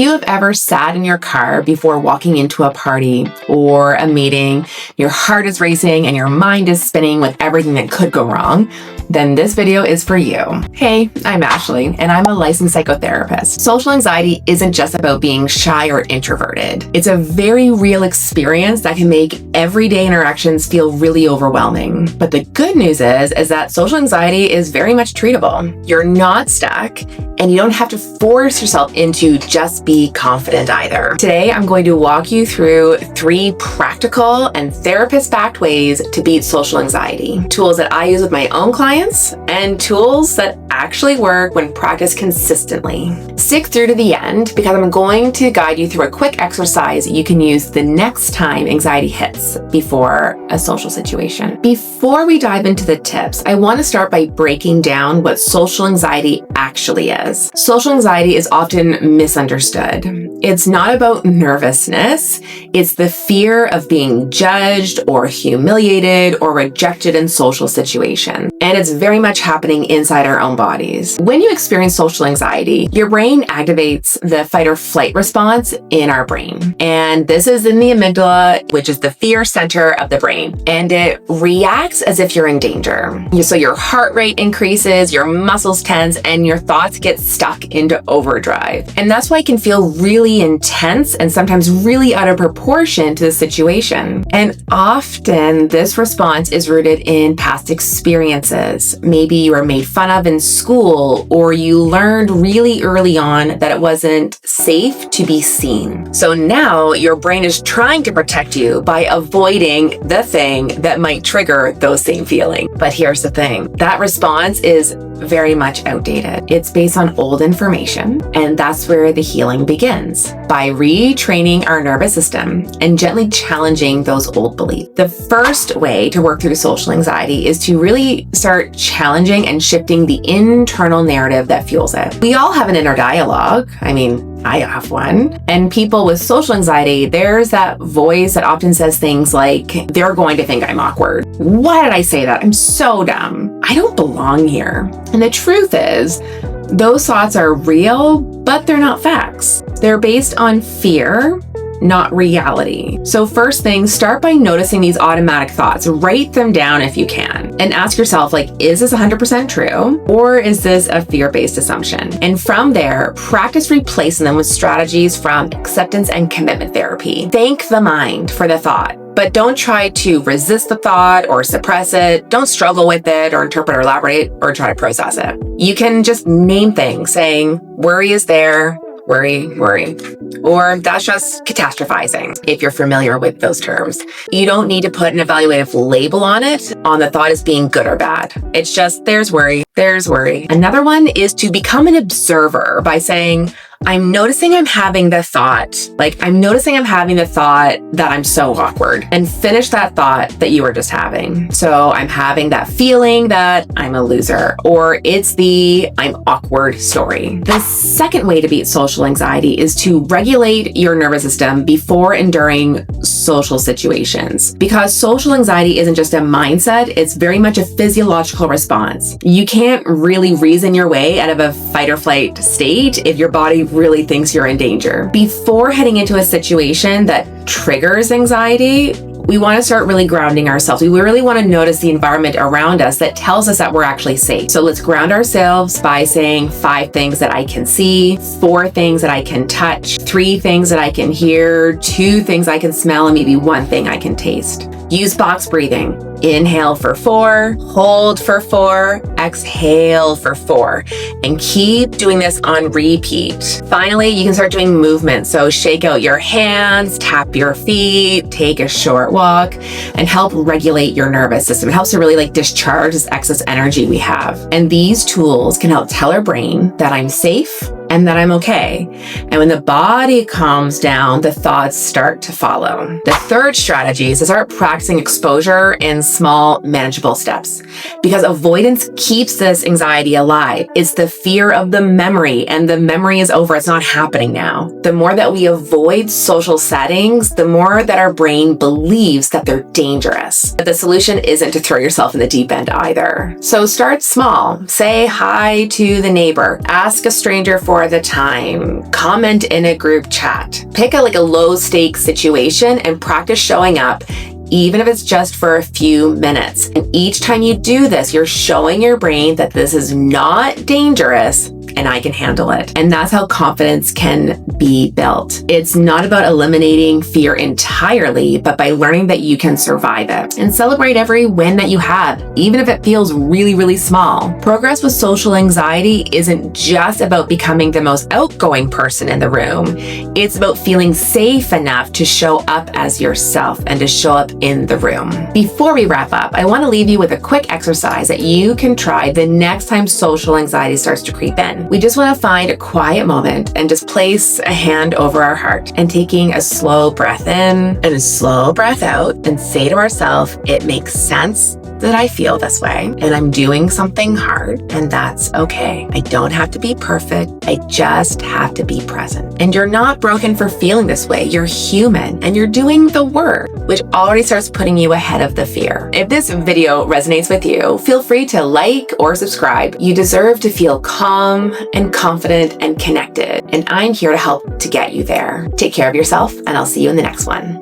you have ever sat in your car before walking into a party or a meeting, your heart is racing and your mind is spinning with everything that could go wrong, then this video is for you. Hey, I'm Ashley, and I'm a licensed psychotherapist. Social anxiety isn't just about being shy or introverted. It's a very real experience that can make everyday interactions feel really overwhelming. But the good news is that social anxiety is very much treatable. You're not stuck, and you don't have to force yourself into just be confident either. Today, I'm going to walk you through 3 practical and therapist-backed ways to beat social anxiety. Tools that I use with my own clients and tools that actually work when practiced consistently. Stick through to the end because I'm going to guide you through a quick exercise you can use the next time anxiety hits before a social situation. Before we dive into the tips, I want to start by breaking down what social anxiety actually is. Social anxiety is often misunderstood. It's not about nervousness. It's the fear of being judged or humiliated or rejected in social situations. And it's very much happening inside our own bodies. When you experience social anxiety, your brain activates the fight or flight response in our brain. And this is in the amygdala, which is the fear center of the brain. And it reacts as if you're in danger. So your heart rate increases, your muscles tense, and your thoughts get stuck into overdrive. And that's why it can feel really intense and sometimes really out of proportion to the situation. And often this response is rooted in past experiences. Maybe you were made fun of in school, or you learned really early on that it wasn't safe to be seen. So now your brain is trying to protect you by avoiding the thing that might trigger those same feelings. But here's the thing, that response is very much outdated. It's based on old information, and that's where the healing begins, by retraining our nervous system and gently challenging those old beliefs. The first way to work through social anxiety is to really start challenging and shifting the internal narrative that fuels it. We all have an inner dialogue. I have one. And people with social anxiety, there's that voice that often says things like, they're going to think I'm awkward. Why did I say that? I'm so dumb. I don't belong here. And the truth is, those thoughts are real, but they're not facts. They're based on fear, not reality. So first thing, start by noticing these automatic thoughts. Write them down if you can. And ask yourself, is this 100% true? Or is this a fear-based assumption? And from there, practice replacing them with strategies from acceptance and commitment therapy. Thank the mind for the thought, but don't try to resist the thought or suppress it. Don't struggle with it or interpret or elaborate or try to process it. You can just name things, saying, worry is there, worry. Or that's just catastrophizing, if you're familiar with those terms. You don't need to put an evaluative label on the thought as being good or bad. It's just, there's worry. Another one is to become an observer by saying, I'm noticing I'm having the thought that I'm so awkward, and finish that thought that you were just having. So I'm having that feeling that I'm a loser, or it's the I'm awkward story. The second way to beat social anxiety is to regulate your nervous system before and during social situations. Because social anxiety isn't just a mindset, it's very much a physiological response. You can't really reason your way out of a fight or flight state if your body really thinks you're in danger. Before heading into a situation that triggers anxiety, we want to start really grounding ourselves. We really want to notice the environment around us that tells us that we're actually safe. So let's ground ourselves by saying 5 things that I can see, 4 things that I can touch, 3 things that I can hear, 2 things I can smell, and maybe 1 thing I can taste. Use box breathing. Inhale for 4, hold for 4, exhale for 4, and keep doing this on repeat. Finally, you can start doing movement. So shake out your hands, tap your feet, take a short walk, and help regulate your nervous system. It helps to really discharge this excess energy we have. And these tools can help tell our brain that I'm safe and that I'm okay. And when the body calms down, the thoughts start to follow. The third strategy is to start practicing exposure in small, manageable steps, because avoidance keeps this anxiety alive. It's the fear of the memory, and the memory is over. It's not happening now. The more that we avoid social settings, the more that our brain believes that they're dangerous. But the solution isn't to throw yourself in the deep end either. So start small. Say hi to the neighbor. Ask a stranger for more of the time. Comment in a group chat. Pick a low stakes situation and practice showing up, even if it's just for a few minutes. And each time you do this, you're showing your brain that this is not dangerous and I can handle it. And that's how confidence can be built. It's not about eliminating fear entirely, but by learning that you can survive it. And celebrate every win that you have, even if it feels really, really small. Progress with social anxiety isn't just about becoming the most outgoing person in the room. It's about feeling safe enough to show up as yourself and to show up in the room. Before we wrap up, I want to leave you with a quick exercise that you can try the next time social anxiety starts to creep in. We just want to find a quiet moment and just place a hand over our heart and taking a slow breath in and a slow breath out and say to ourselves, it makes sense that I feel this way and I'm doing something hard, and that's okay. I don't have to be perfect. I just have to be present. And you're not broken for feeling this way. You're human and you're doing the work, which already starts putting you ahead of the fear. If this video resonates with you, feel free to like or subscribe. You deserve to feel calm and confident and connected, and I'm here to help to get you there. Take care of yourself, and I'll see you in the next one.